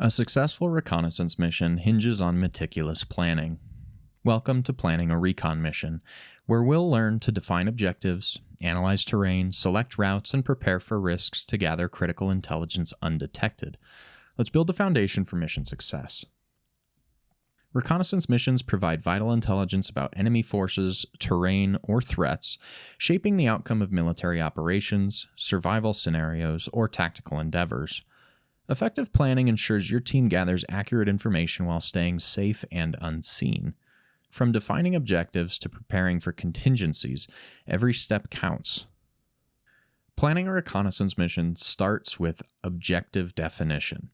A successful reconnaissance mission hinges on meticulous planning. Welcome to Planning a Recon Mission, where we'll learn to define objectives, analyze terrain, select routes, and prepare for risks to gather critical intelligence undetected. Let's build the foundation for mission success. Reconnaissance missions provide vital intelligence about enemy forces, terrain, or threats, shaping the outcome of military operations, survival scenarios, or tactical endeavors. Effective planning ensures your team gathers accurate information while staying safe and unseen. From defining objectives to preparing for contingencies, every step counts. Planning a reconnaissance mission starts with objective definition.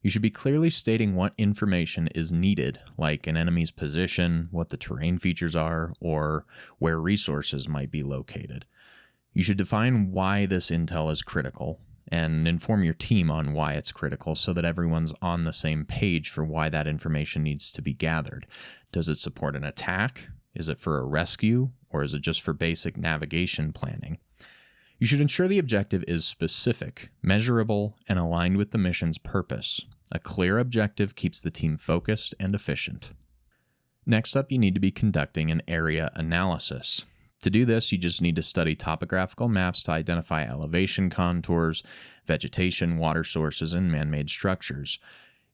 You should be clearly stating what information is needed, like an enemy's position, what the terrain features are, or where resources might be located. You should define why this intel is critical, and inform your team on why it's critical so that everyone's on the same page for why that information needs to be gathered. Does it support an attack? Is it for a rescue? Or is it just for basic navigation planning? You should ensure the objective is specific, measurable, and aligned with the mission's purpose. A clear objective keeps the team focused and efficient. Next up, you need to be conducting an area analysis. To do this, you just need to study topographical maps to identify elevation contours, vegetation, water sources, and man-made structures.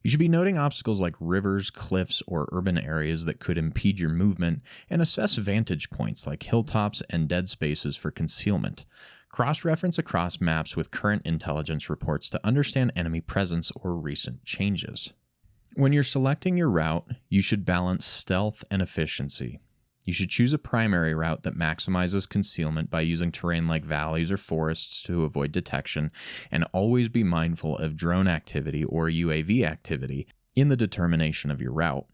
You should be noting obstacles like rivers, cliffs, or urban areas that could impede your movement, and assess vantage points like hilltops and dead spaces for concealment. Cross-reference across maps with current intelligence reports to understand enemy presence or recent changes. When you're selecting your route, you should balance stealth and efficiency. You should choose a primary route that maximizes concealment by using terrain like valleys or forests to avoid detection, and always be mindful of drone activity or UAV activity in the determination of your route.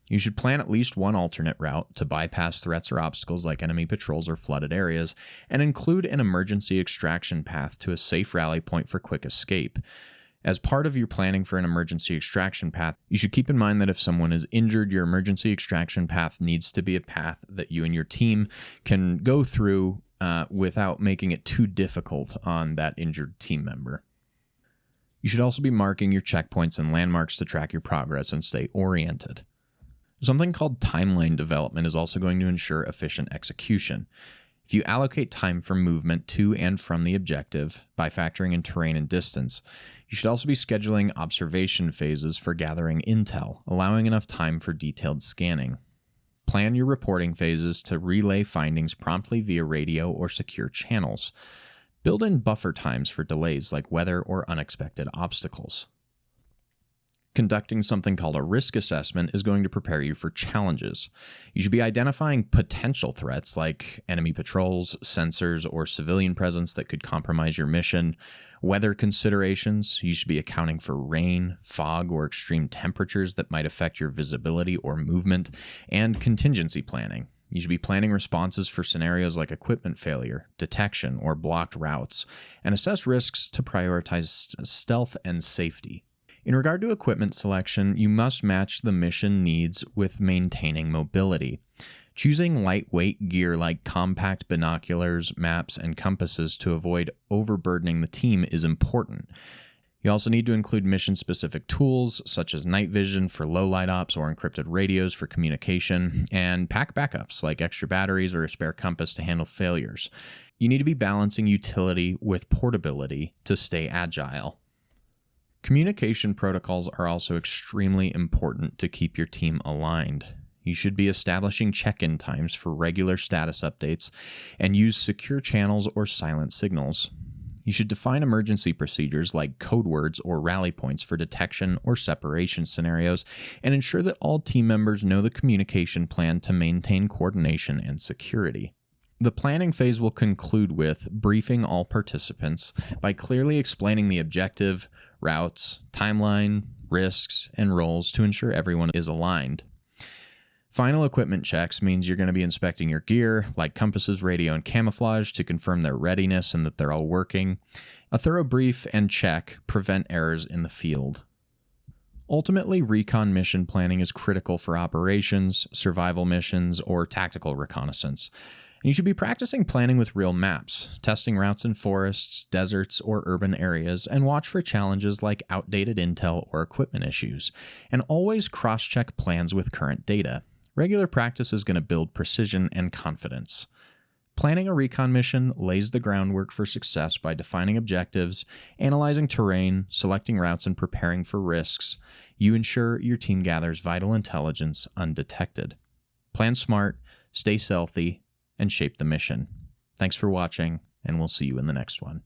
You should plan at least one alternate route to bypass threats or obstacles like enemy patrols or flooded areas, and include an emergency extraction path to a safe rally point for quick escape. As part of your planning for an emergency extraction path, you should keep in mind that if someone is injured, your emergency extraction path needs to be a path that you and your team can go through without making it too difficult on that injured team member. You should also be marking your checkpoints and landmarks to track your progress and stay oriented. Something called timeline development is also going to ensure efficient execution. If you allocate time for movement to and from the objective by factoring in terrain and distance, you should also be scheduling observation phases for gathering intel, allowing enough time for detailed scanning. Plan your reporting phases to relay findings promptly via radio or secure channels. Build in buffer times for delays like weather or unexpected obstacles. Conducting something called a risk assessment is going to prepare you for challenges. You should be identifying potential threats like enemy patrols, sensors, or civilian presence that could compromise your mission. Weather considerations, you should be accounting for rain, fog, or extreme temperatures that might affect your visibility or movement. And contingency planning. You should be planning responses for scenarios like equipment failure, detection, or blocked routes, and assess risks to prioritize stealth and safety. In regard to equipment selection, you must match the mission needs with maintaining mobility. Choosing lightweight gear like compact binoculars, maps, and compasses to avoid overburdening the team is important. You also need to include mission-specific tools, such as night vision for low-light ops or encrypted radios for communication, and pack backups like extra batteries or a spare compass to handle failures. You need to be balancing utility with portability to stay agile. Communication protocols are also extremely important to keep your team aligned. You should be establishing check-in times for regular status updates and use secure channels or silent signals. You should define emergency procedures like code words or rally points for detection or separation scenarios, and ensure that all team members know the communication plan to maintain coordination and security. The planning phase will conclude with briefing all participants by clearly explaining the objective, routes, timeline, risks, and roles to ensure everyone is aligned. Final equipment checks means you're going to be inspecting your gear, like compasses, radio, and camouflage, to confirm their readiness and that they're all working. A thorough brief and check prevent errors in the field. Ultimately, recon mission planning is critical for operations, survival missions, or tactical reconnaissance. You should be practicing planning with real maps, testing routes in forests, deserts, or urban areas, and watch for challenges like outdated intel or equipment issues. And always cross-check plans with current data. Regular practice is going to build precision and confidence. Planning a recon mission lays the groundwork for success by defining objectives, analyzing terrain, selecting routes, and preparing for risks. You ensure your team gathers vital intelligence undetected. Plan smart, stay stealthy, and shape the mission. Thanks for watching, and we'll see you in the next one.